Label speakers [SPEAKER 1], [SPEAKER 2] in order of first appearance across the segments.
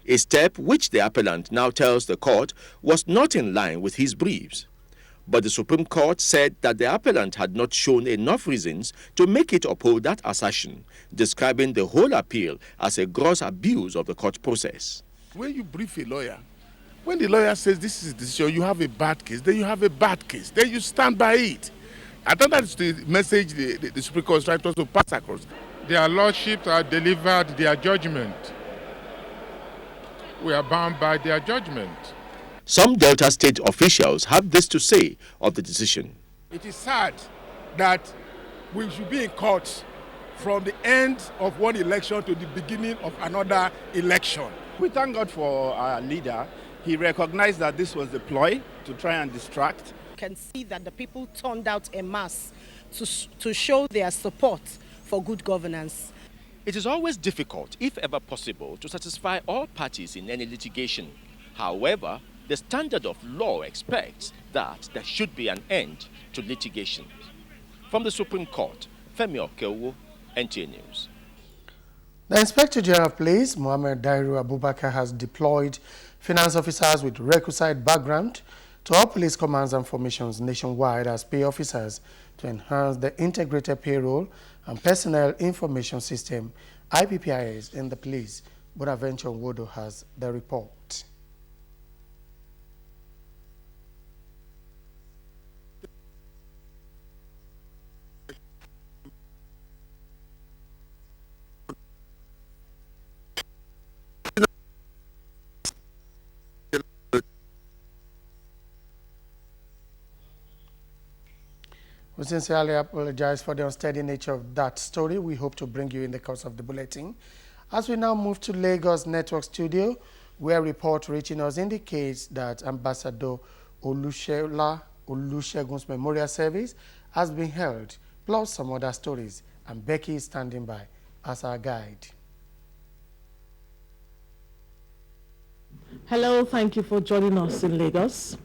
[SPEAKER 1] a step which the appellant now tells the court was not in line with his briefs. But the Supreme Court said that the appellant had not shown enough reasons to make it uphold that assertion, describing the whole appeal as a gross abuse of the court process.
[SPEAKER 2] When you brief a lawyer, when the lawyer says this is the decision, you have a bad case, then you have a bad case, then you stand by it. I think that's the message the Supreme Court is trying to pass across.
[SPEAKER 3] Their lordships have delivered their judgment. We are bound by their judgment.
[SPEAKER 1] Some Delta State officials have this to say of the decision.
[SPEAKER 2] It is sad that we should be in court from the end of one election to the beginning of another election.
[SPEAKER 4] We thank God for our leader. He recognized that this was a ploy to try and distract.
[SPEAKER 5] You can see that the people turned out en masse to show their support for good governance.
[SPEAKER 1] It is always difficult, if ever possible, to satisfy all parties in any litigation. However, the standard of law expects that there should be an end to litigation. From the Supreme Court, Femi Okewo, NTA News.
[SPEAKER 6] The Inspector General of Police, Mohammed Dairu Abubakar, has deployed finance officers with requisite background to all police commands and formations nationwide as pay officers to enhance the integrated payroll and personnel information system, IPPIS, in the police. Bonaventure Wodo has the report. We sincerely apologize for the unsteady nature of that story. We hope to bring you in the course of the bulletin. As we now move to Lagos Network Studio, where a report reaching us indicates that Ambassador Olusegun's memorial service has been held, plus some other stories, and Becky is standing by as our guide.
[SPEAKER 7] Hello, thank you for joining us in Lagos.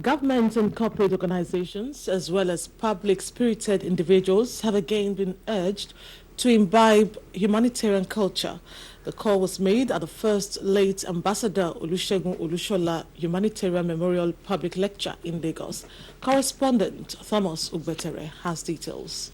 [SPEAKER 7] Governments and corporate organizations, as well as public-spirited individuals, have again been urged to imbibe humanitarian culture. The call was made at the first late Ambassador Olusegun Olushola Humanitarian Memorial Public Lecture in Lagos. Correspondent Thomas Ugbetere has details.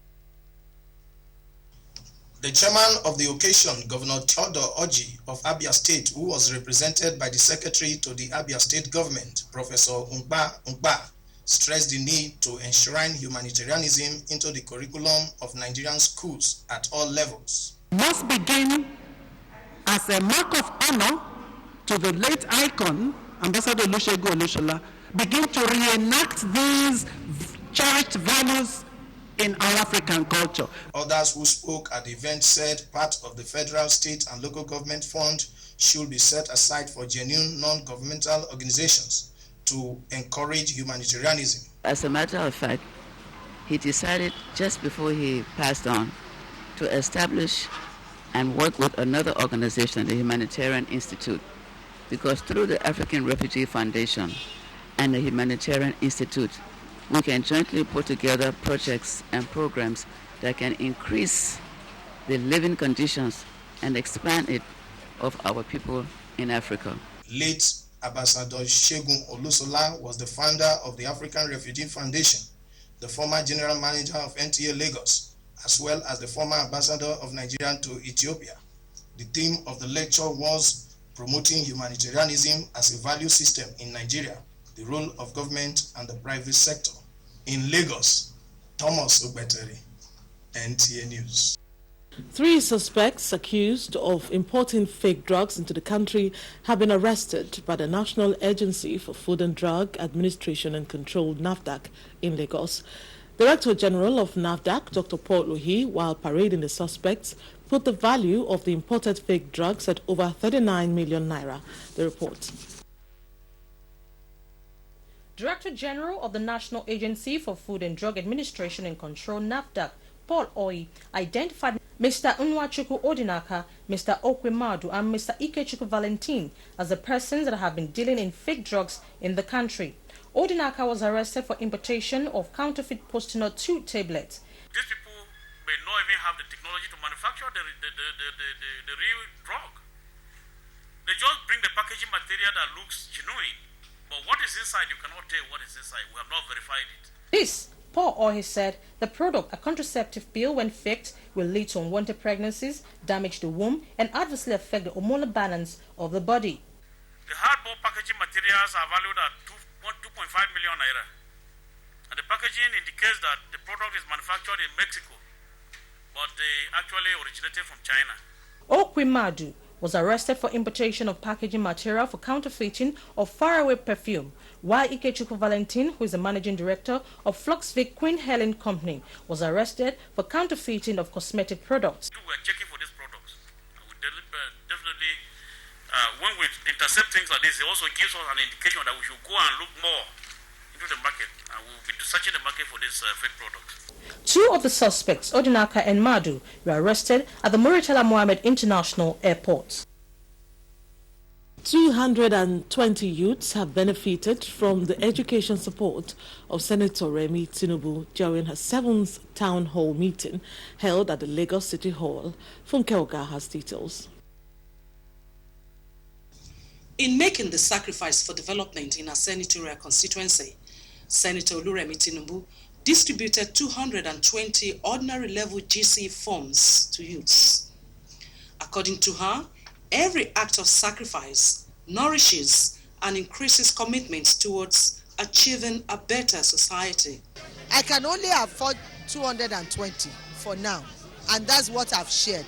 [SPEAKER 8] The chairman of the occasion, Governor Theodore Oji of Abia State, who was represented by the secretary to the Abia State government, Professor Ungba, stressed the need to enshrine humanitarianism into the curriculum of Nigerian schools at all levels.
[SPEAKER 9] Must begin as a mark of honor to the late icon, Ambassador Olusegun Olushola, begin to reenact these cherished values in our African culture.
[SPEAKER 8] Others who spoke at the event said part of the federal, state, and local government fund should be set aside for genuine non-governmental organizations to encourage humanitarianism.
[SPEAKER 10] As a matter of fact, he decided just before he passed on to establish and work with another organization, the Humanitarian Institute, because through the African Refugee Foundation and the Humanitarian Institute, we can jointly put together projects and programs that can increase the living conditions and expand it of our people in Africa.
[SPEAKER 8] Late Ambassador Segun Olusola was the founder of the African Refugee Foundation, the former general manager of NTA Lagos, as well as the former ambassador of Nigeria to Ethiopia. The theme of the lecture was promoting humanitarianism as a value system in Nigeria, the role of government and the private sector. In Lagos, Thomas Ugbetere, NTA News.
[SPEAKER 7] 3 suspects accused of importing fake drugs into the country have been arrested by the National Agency for Food and Drug Administration and Control, NAFDAC, in Lagos. Director General of NAFDAC, Dr. Paul Ohi, while parading the suspects, put the value of the imported fake drugs at over 39 million naira. The report.
[SPEAKER 11] Director General of the National Agency for Food and Drug Administration and Control, NAFDAC, Paul Oyi, identified Mr. Unwachuku Odinaka, Mr. Okwemadu, and Mr. Ikechukwu Valentin as the persons that have been dealing in fake drugs in the country. Odinaka was arrested for importation of counterfeit Postinor 2 tablets.
[SPEAKER 12] These people may not even have the technology to manufacture the real drug. They just bring the package material that looks genuine. But what is inside, you cannot tell what is inside. We have not verified it.
[SPEAKER 11] This, Paul Ohi said, the product, a contraceptive pill, when faked, will lead to unwanted pregnancies, damage the womb, and adversely affect the hormonal balance of the body.
[SPEAKER 12] The hardboard packaging materials are valued at 2.5 million naira. And the packaging indicates that the product is manufactured in Mexico, but they actually originated from China.
[SPEAKER 11] Okwimadu was arrested for importation of packaging material for counterfeiting of faraway perfume, while Ikechukwu Valentin, who is the managing director of Fluxvic Queen Helen Company, was arrested for counterfeiting of cosmetic products.
[SPEAKER 12] We are checking for these products. We definitely, when we intercept things like this, it also gives us an indication that we should go and look more into the market, and we will be searching the market for these fake products.
[SPEAKER 11] Two of the suspects, Odinaka and Madu, were arrested at the Muritala Mohammed International Airport.
[SPEAKER 7] 220 youths have benefited from the education support of Senator Remi Tinubu during her 7th town hall meeting held at the Lagos City Hall. Funke Oga has details.
[SPEAKER 13] In making the sacrifice for development in her senatorial constituency, Senator Oluremi Tinubu distributed 220 ordinary level GC forms to youths. According to her, every act of sacrifice nourishes and increases commitment towards achieving a better society.
[SPEAKER 14] I can only afford 220 for now, and that's what I've shared.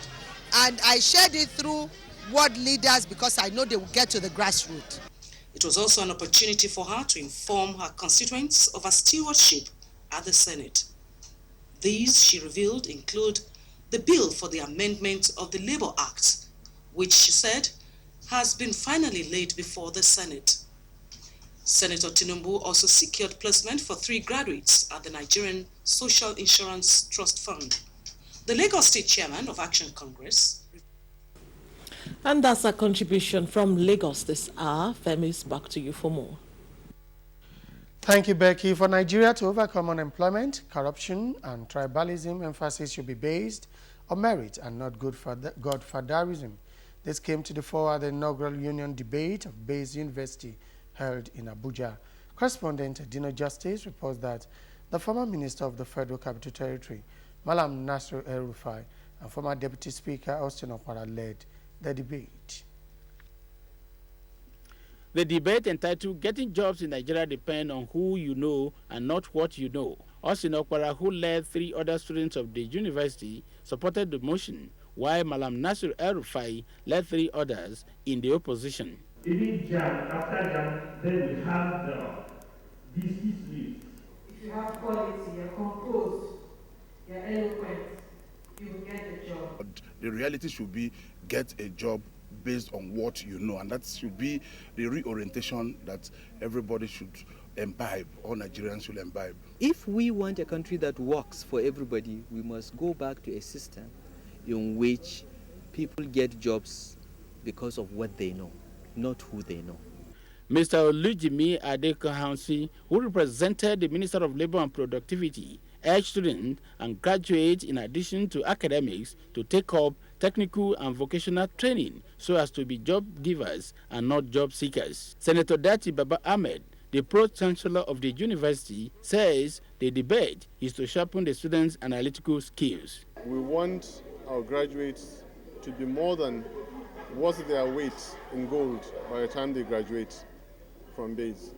[SPEAKER 14] And I shared it through ward leaders because I know they will get to the grassroots.
[SPEAKER 13] It was also an opportunity for her to inform her constituents of her stewardship at the Senate. These, she revealed, include the bill for the amendment of the Labour Act, which she said has been finally laid before the Senate. Senator Tinubu also secured placement for 3 graduates at the Nigerian Social Insurance Trust Fund. The Lagos State Chairman of Action Congress.
[SPEAKER 7] And that's a contribution from Lagos this hour. Femi's back to you for more.
[SPEAKER 6] Thank you, Becky. For Nigeria to overcome unemployment, corruption, and tribalism, emphasis should be based on merit and not godfatherism. This came to the fore at the inaugural union debate of Bayes University held in Abuja. Correspondent Dino Justice reports that the former Minister of the Federal Capital Territory, Malam Nasir El-Rufai, and former Deputy Speaker Austin Okwara led the debate.
[SPEAKER 15] The debate entitled Getting Jobs in Nigeria Depend on Who You Know and Not What You Know. Austin Okwara, who led 3 other students of the university, supported the motion, while Malam Nasir El-Rufai led 3 others in the opposition.
[SPEAKER 16] You need jam. After jam, then we have the DCs.
[SPEAKER 17] If you have quality, you're composed, you're eloquent, you will get the job.
[SPEAKER 2] The reality should be get a job based on what you know, and that should be the reorientation that everybody should imbibe, all Nigerians should imbibe.
[SPEAKER 18] If we want a country that works for everybody, we must go back to a system in which people get jobs because of what they know, not who they know.
[SPEAKER 15] Mr. Olujimi Adekohansi, who represented the Minister of Labour and Productivity, urged students and graduates, in addition to academics, to take up technical and vocational training so as to be job givers and not job seekers. Senator Dati Baba Ahmed, the pro-chancellor of the university, says the debate is to sharpen the students' analytical skills.
[SPEAKER 19] We want our graduates to be more than worth their weight in gold by the time they graduate from Bayes.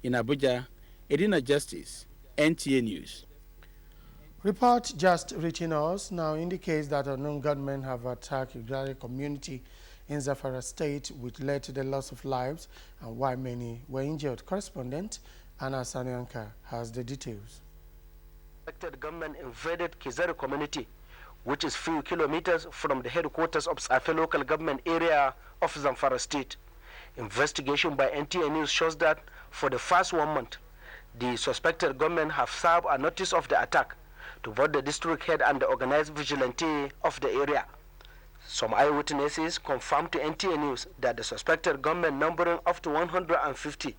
[SPEAKER 15] In Abuja, Edina Justice, NTA News.
[SPEAKER 6] Report just reaching us now indicates that unknown gunmen have attacked a Igala community in Zamfara State, which led to the loss of lives and why many were injured. Correspondent Anna Sanyanka has the details.
[SPEAKER 20] The gunmen invaded Kizari community, which is few kilometers from the headquarters of Safe local government area of Zamfara State. Investigation by NTA News shows that for the first 1 month, the suspected gunmen have served a notice of the attack to both the district head and the organized vigilante of the area. Some eyewitnesses confirmed to NTA News that the suspected gunmen, numbering up to 150,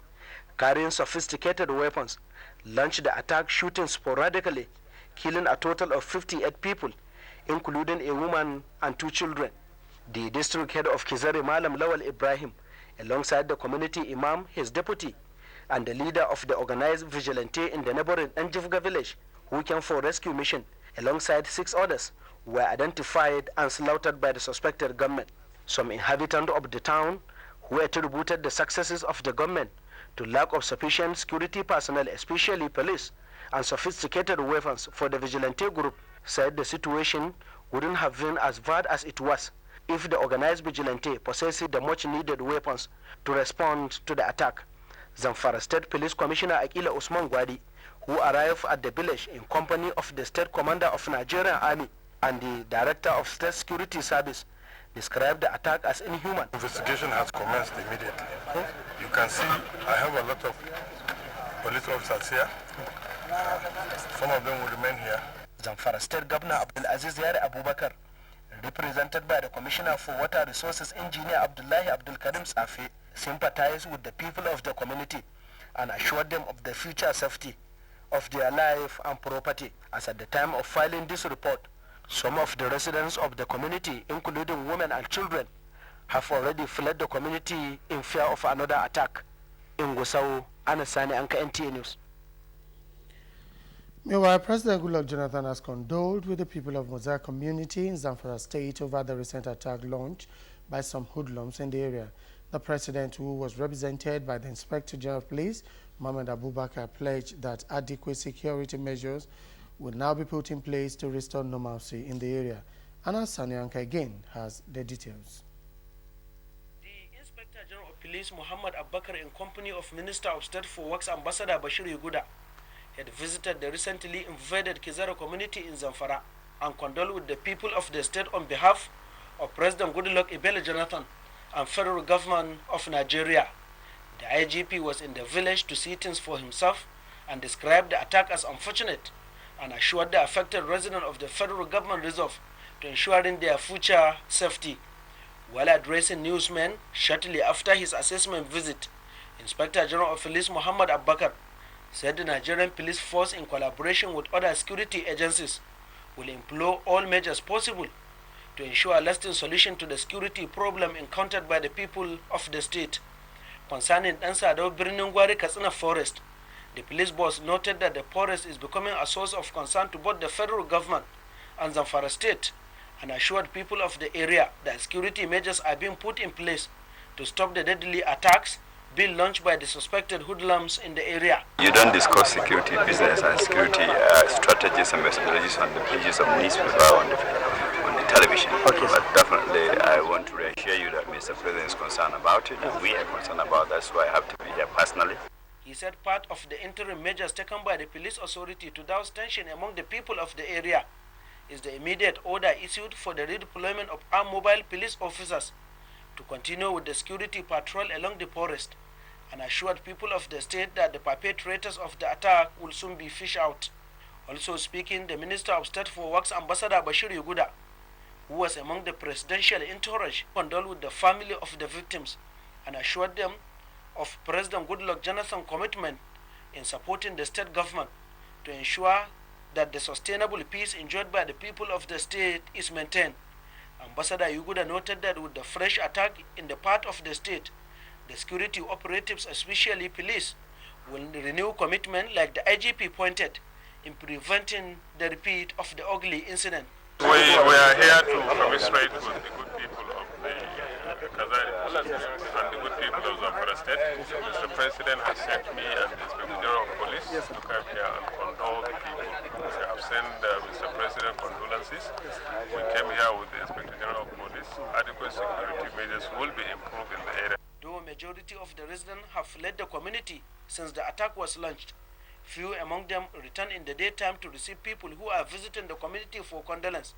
[SPEAKER 20] carrying sophisticated weapons, launched the attack, shooting sporadically, killing a total of 58 people, including a woman and 2 children. The district head of Kizari, Malam Lawal Ibrahim, alongside the community imam, his deputy, and the leader of the organized vigilante in the neighboring Njivga village, who came for rescue mission, alongside 6 others, were identified and slaughtered by the suspected gunmen. Some inhabitants of the town who attributed the successes of the government to lack of sufficient security personnel, especially police, and sophisticated weapons for the vigilante group, said the situation wouldn't have been as bad as it was if the organized vigilante possessed the much needed weapons to respond to the attack. Zamfara State Police Commissioner Akila Usman Gwadi, who arrived at the village in company of the State Commander of Nigerian Army and the Director of State Security Service, described the attack as inhuman.
[SPEAKER 21] Investigation has commenced immediately. You can see I have a lot of police officers here. Some of them will remain here.
[SPEAKER 20] Zamfara State Governor Abdul Aziz Yari Abubakar, represented by the Commissioner for Water Resources Engineer Abdullahi Abdul Karim Safi, sympathized with the people of the community and assured them of the future safety of their life and property. As at the time of filing this report, some of the residents of the community, including women and children, have already fled the community in fear of another attack. In Gusau, Anasani Anka NTA News.
[SPEAKER 6] Meanwhile, President Goodluck Jonathan has condoled with the people of Mozart community in Zamfara State over the recent attack launched by some hoodlums in the area. The president, who was represented by the Inspector General of Police, Mohammed Abubakar, pledged that adequate security measures will now be put in place to restore normalcy in the area. Anna Sanyanka again has the details.
[SPEAKER 20] The Inspector General of Police, Mohammed Abubakar, in company of Minister of State for Works, Ambassador Bashir Yuguda, had visited the recently invaded Kizara community in Zamfara and condoled with the people of the state on behalf of President Goodluck Ebele Jonathan and federal government of Nigeria. The IGP was in the village to see things for himself and described the attack as unfortunate and assured the affected residents of the federal government resolve to ensuring their future safety. While addressing newsmen shortly after his assessment visit, Inspector General of Police Mohammed Abubakar said the Nigerian police force, in collaboration with other security agencies, will employ all measures possible to ensure a lasting solution to the security problem encountered by the people of the state. Concerning Ansado Birnin Gwari Katsina Forest, the police boss noted that the forest is becoming a source of concern to both the federal government and Zamfara State, and assured people of the area that security measures are being put in place to stop the deadly attacks being launched by the suspected hoodlums in the area.
[SPEAKER 22] You don't discuss security business and security strategies and methodologies on the pages of newspaper on the television. Okay. But definitely I want to reassure you that Mr. President is concerned about it and we are concerned about that, so I have to be here personally.
[SPEAKER 20] He said part of the interim measures taken by the police authority to douse tension among the people of the area is the immediate order issued for the redeployment of armed mobile police officers to continue with the security patrol along the forest, and assured people of the state that the perpetrators of the attack will soon be fished out. Also speaking, the Minister of State for Works, Ambassador Bashir Yuguda, who was among the presidential entourage, condoled with the family of the victims and assured them of President Goodluck Jonathan's commitment in supporting the state government to ensure that the sustainable peace enjoyed by the people of the state is maintained. Ambassador Yuguda noted that with the fresh attack in the part of the state, the security operatives, especially police, will renew commitment, like the IGP pointed, in preventing the repeat of the ugly incident.
[SPEAKER 21] We are here to commiserate with the good people of the Kazari and the good people of Zamfara State. Mr. President has sent me and the Inspector General of Police to come here and condole the people. We have sent Mr. President condolences. We came here with the Inspector General of Police. Adequate security measures will be improved in the area.
[SPEAKER 20] Though a majority of the residents have fled the community since the attack was launched, few among them return in the daytime to receive people who are visiting the community for condolence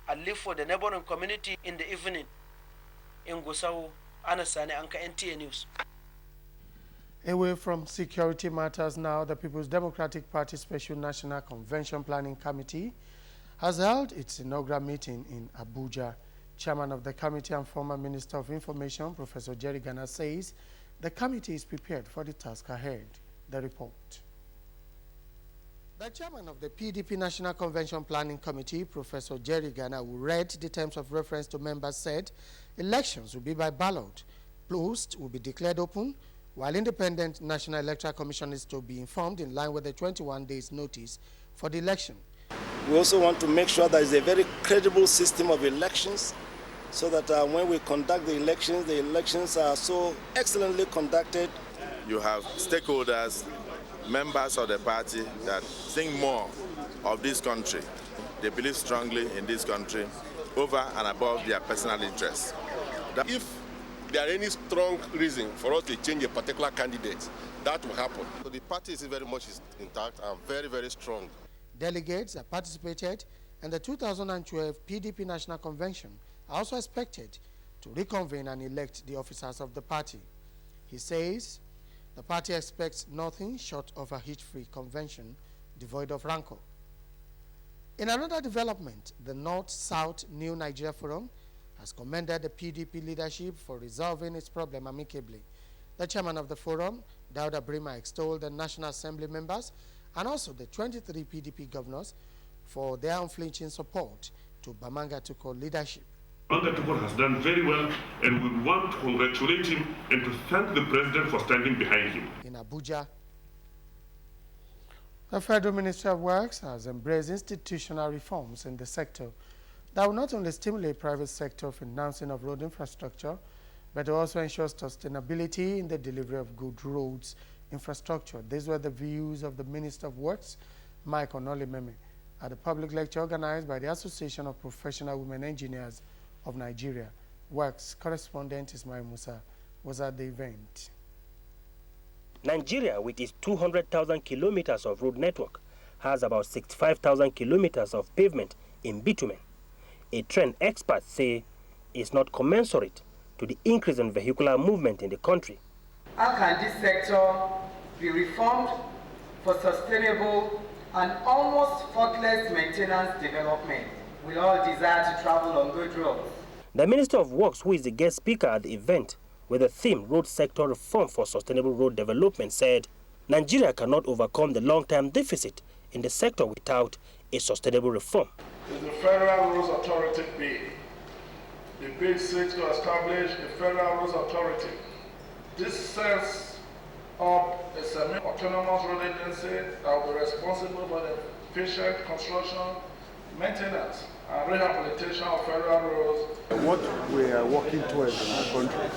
[SPEAKER 20] and leave for the neighboring community in the evening. In Gusau, Anasani Anka, NTA News.
[SPEAKER 6] Away from security matters now, the People's Democratic Party Special National Convention Planning Committee has held its inaugural meeting in Abuja. Chairman of the committee and former Minister of Information, Professor Jerry Ghana, says the committee is prepared for the task ahead. The report. The chairman of the PDP National Convention Planning Committee, Professor Jerry Ghana, who read the terms of reference to members, said elections will be by ballot post will be declared open, while Independent National Electoral Commission is to be informed in line with the 21 days notice for the election.
[SPEAKER 3] We also want to make sure there is a very credible system of elections so that when we conduct the elections are so excellently conducted.
[SPEAKER 4] You have stakeholders, members of the party that think more of this country. They believe strongly in this country over and above their personal interests.
[SPEAKER 23] If there are any strong reason for us to change a particular candidate, that will happen. So the party is very much intact and very, very strong.
[SPEAKER 6] Delegates that participated in the 2012 PDP National Convention are also expected to reconvene and elect the officers of the party. He says the party expects nothing short of a hitch-free convention devoid of rancor. In another development, the North-South New Nigeria Forum has commended the PDP leadership for resolving its problem amicably. The chairman of the forum, Dauda Brima, extolled the National Assembly members and also the 23 PDP governors for their unflinching support to Bamanga Tukur leadership.
[SPEAKER 24] Bamanga Tukur has done very well, and we want to congratulate him and to thank the president for standing behind him.
[SPEAKER 6] In Abuja, the Federal Ministry of Works has embraced institutional reforms in the sector that will not only stimulate private sector financing of road infrastructure, but also ensure sustainability in the delivery of good roads infrastructure. These were the views of the Minister of Works, Mike Onolimeme, at a public lecture organized by the Association of Professional Women Engineers of Nigeria. Works correspondent Ismail Musa was at the event.
[SPEAKER 25] Nigeria, with its 200,000 kilometers of road network, has about 65,000 kilometers of pavement in bitumen, a trend experts say is not commensurate to the increase in vehicular movement in the country.
[SPEAKER 26] How can this sector be reformed for sustainable and almost faultless maintenance development? We all desire to travel on good roads.
[SPEAKER 25] The Minister of Works, who is the guest speaker at the event with the theme Road Sector Reform for Sustainable Road Development, said Nigeria cannot overcome the long-term deficit in the sector without a sustainable reform.
[SPEAKER 27] Is the Federal Roads Authority bill. The bill seeks to establish the Federal Roads Authority. This sets up a semi-autonomous road agency that will be responsible for the efficient construction, maintenance, and rehabilitation of federal roads.
[SPEAKER 28] What we are working towards in our country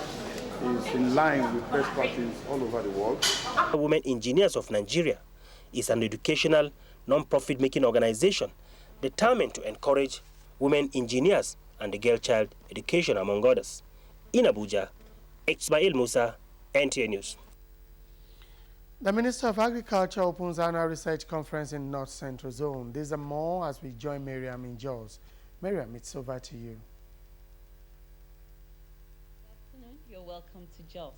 [SPEAKER 28] is in line with best practice all over the world.
[SPEAKER 25] Women Engineers of Nigeria is an educational, non-profit making organization determined to encourage women engineers and the girl-child education, among others. In Abuja, Ismail Musa, NTA News.
[SPEAKER 6] The Minister of Agriculture opens annual research conference in North Central Zone. These and more as we join Miriam in Jos. Miriam, it's over to you.
[SPEAKER 29] Good afternoon. You're welcome to Jos.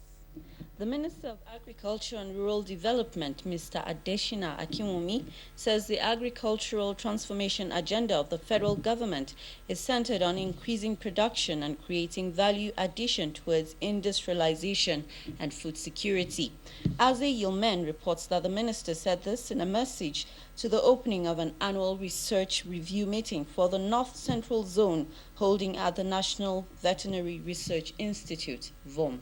[SPEAKER 29] The Minister of Agriculture and Rural Development, Mr. Adeshina Akinwumi, says the agricultural transformation agenda of the federal government is centered on increasing production and creating value addition towards industrialization and food security. Aze Yilmen reports that the minister said this in a message to the opening of an annual research review meeting for the North Central Zone holding at the National Veterinary Research Institute, VOM.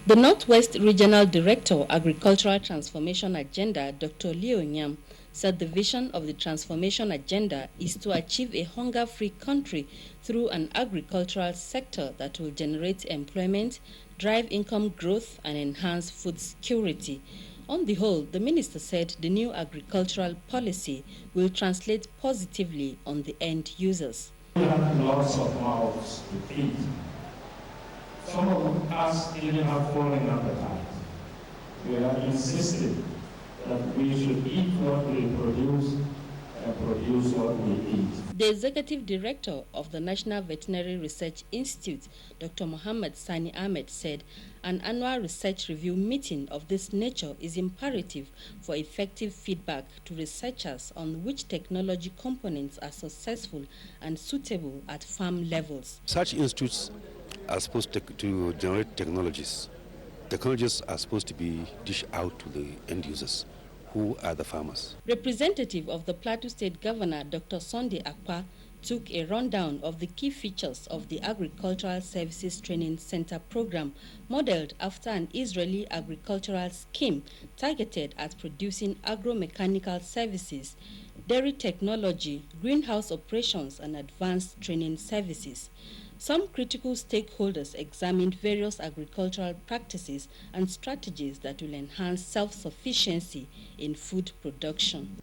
[SPEAKER 30] The Northwest Regional Director, Agricultural Transformation Agenda, Dr. Leo Nyam, said the vision of the transformation agenda is to achieve a hunger-free country through an agricultural sector that will generate employment, drive income growth, and enhance food security. On the whole, the minister said the new agricultural policy will translate positively on the end users.
[SPEAKER 16] We have lots of mouths to feed. Some of us even have fallen appetite. We are insisting that we should eat what we produce and produce what we eat.
[SPEAKER 30] The Executive Director of the National Veterinary Research Institute, Dr. Mohammed Sani Ahmed, said an annual research review meeting of this nature is imperative for effective feedback to researchers on which technology components are successful and suitable at farm levels.
[SPEAKER 31] Such institutes are supposed to generate technologies. Technologies are supposed to be dished out to the end users, who are the farmers.
[SPEAKER 30] Representative of the Plateau State Governor, Dr. Sunday Akpa, took a rundown of the key features of the Agricultural Services Training Center program, modeled after an Israeli agricultural scheme targeted at producing agro-mechanical services, dairy technology, greenhouse operations, and advanced training services. Some critical stakeholders examined various agricultural practices and strategies that will enhance self-sufficiency in food production.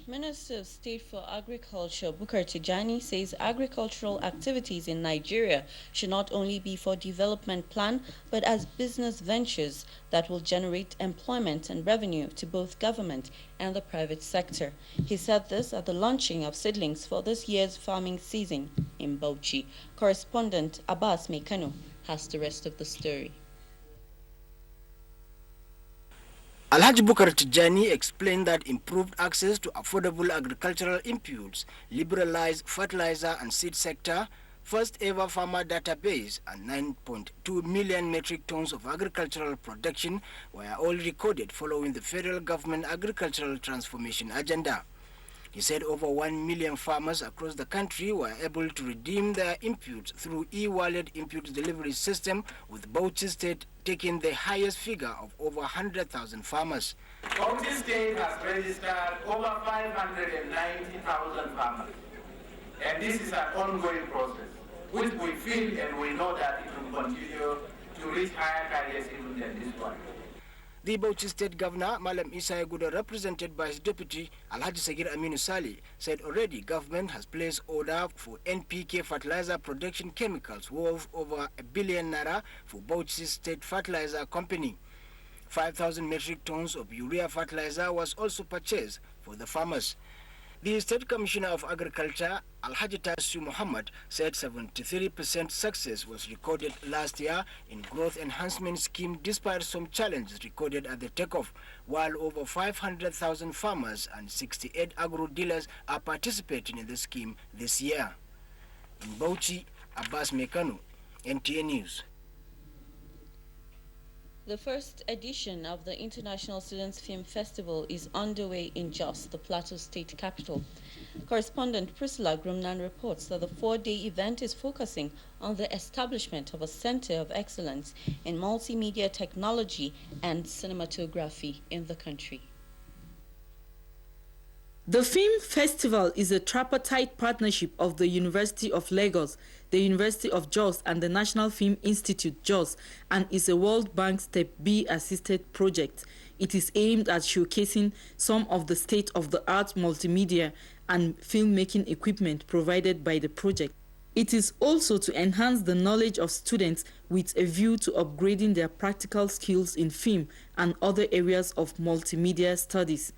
[SPEAKER 29] Minister of State for Agriculture Bukar Tijani says agricultural activities in Nigeria should not only be for development plan, but as business ventures that will generate employment and revenue to both government and the private sector. He said this at the launching of seedlings for this year's farming season in Bauchi. Correspondent Abbas Mekano has the rest of the story.
[SPEAKER 1] Alhaji Bukar Tijani explained that improved access to affordable agricultural inputs, liberalized fertilizer and seed sector, first ever farmer database, and 9.2 million metric tons of agricultural production were all recorded following the federal government agricultural transformation agenda. He said over 1 million farmers across the country were able to redeem their inputs through e-wallet input delivery system, with Bauchi State taking the highest figure of over 100,000 farmers.
[SPEAKER 5] Bauchi State has registered over 590,000 farmers. And this is an ongoing process, which we feel and we know that it will continue to reach higher targets even than this one.
[SPEAKER 1] The Bauchi State Governor, Malam Isa Yaguda, represented by his deputy, Alhaji Sagir Aminu Sali, said already government has placed order for NPK fertilizer production chemicals worth over R1 billion for Bauchi State Fertilizer Company. 5,000 metric tons of urea fertilizer was also purchased for the farmers. The State Commissioner of Agriculture, Alhaji Tassu Muhammad, said 73% success was recorded last year in growth enhancement scheme despite some challenges recorded at the takeoff, while over 500,000 farmers and 68 agro-dealers are participating in the scheme this year. In Bauchi, Abbas Mekano, NTA News.
[SPEAKER 29] The first edition of the International Students Film Festival is underway in Jos, the Plateau State capital. Correspondent Priscilla Grumnan reports that the 4-day event is focusing on the establishment of a center of excellence in multimedia technology and cinematography in the country.
[SPEAKER 7] The Film Festival is a tripartite partnership of the University of Lagos, the University of Jos, and the National Film Institute, Jos, and is a World Bank Step B assisted project. It is aimed at showcasing some of the state-of-the-art multimedia and filmmaking equipment provided by the project. It is also to enhance the knowledge of students with a view to upgrading their practical skills in film and other areas of multimedia studies.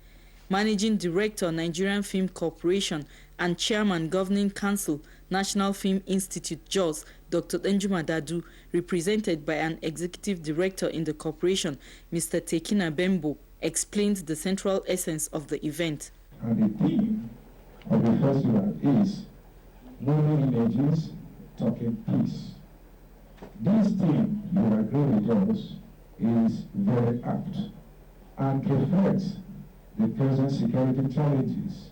[SPEAKER 7] Managing Director, Nigerian Film Corporation, and Chairman, Governing Council, National Film Institute, Jos, Dr. Enjuma Dadu, represented by an Executive Director in the corporation, Mr. Tekina Bembo, explained the central essence of the event.
[SPEAKER 16] And the theme of the festival is Moving Images, Talking Peace. This theme, you will agree with us, is very apt and reflects the present security challenges,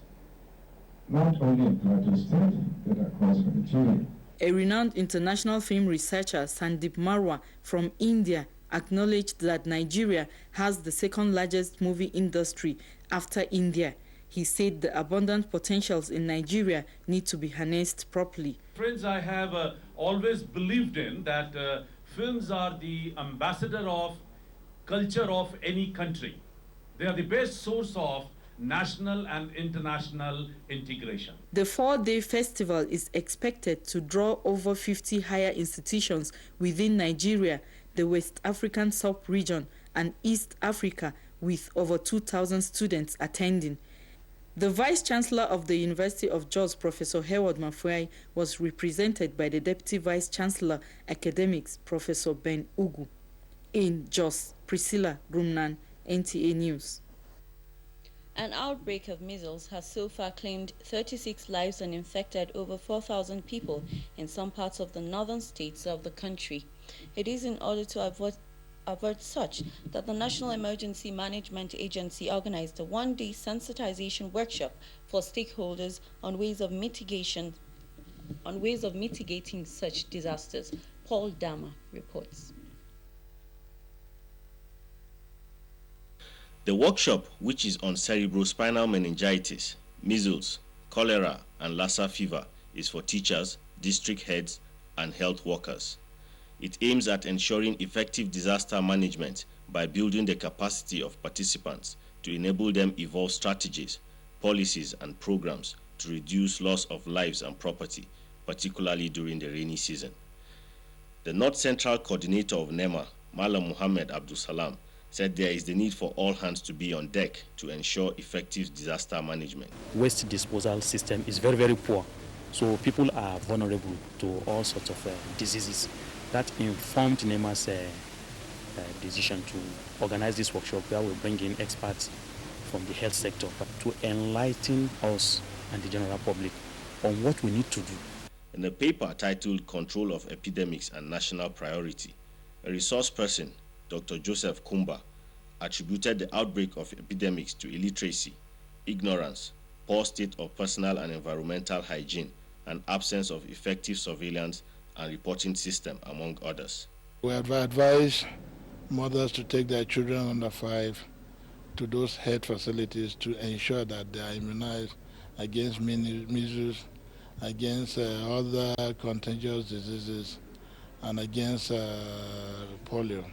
[SPEAKER 16] not only in Plateau State, but across Nigeria.
[SPEAKER 7] A renowned international film researcher, Sandeep Marwa from India, acknowledged that Nigeria has the second largest movie industry after India. He said the abundant potentials in Nigeria need to be harnessed properly.
[SPEAKER 8] Friends, I have always believed in that films are the ambassador of culture of any country. They are the best source of national and international integration.
[SPEAKER 7] The 4-day festival is expected to draw over 50 higher institutions within Nigeria, the West African sub-region, and East Africa, with over 2,000 students attending. The Vice-Chancellor of the University of Jos, Professor Howard Mafuai, was represented by the Deputy Vice-Chancellor, Academics, Professor Ben Ugu. In Jos, Priscilla Grumnan, NTA News.
[SPEAKER 29] An outbreak of measles has so far claimed 36 lives and infected over 4,000 people in some parts of the northern states of the country. It is in order to avert such that the National Emergency Management Agency organized a one-day sensitization workshop for stakeholders on ways of mitigating such disasters. Paul Dama reports.
[SPEAKER 2] The workshop, which is on cerebrospinal meningitis, measles, cholera, and Lassa fever, is for teachers, district heads, and health workers. It aims at ensuring effective disaster management by building the capacity of participants to enable them evolve strategies, policies, and programs to reduce loss of lives and property, particularly during the rainy season. The North Central Coordinator of NEMA, Malam Muhammad Abdul Salam, said there is the need for all hands to be on deck to ensure effective disaster management.
[SPEAKER 9] Waste disposal system is very, very poor. So people are vulnerable to all sorts of diseases. That informed NEMA's decision to organize this workshop where we bring in experts from the health sector to enlighten us and the general public on what we need to do.
[SPEAKER 2] In a paper titled Control of Epidemics and National Priority, a resource person, Dr. Joseph Kumba, attributed the outbreak of epidemics to illiteracy, ignorance, poor state of personal and environmental hygiene, and absence of effective surveillance and reporting system, among others.
[SPEAKER 28] We advise mothers to take their children under 5 to those health facilities to ensure that they are immunized against measles, against other contagious diseases, and against polio.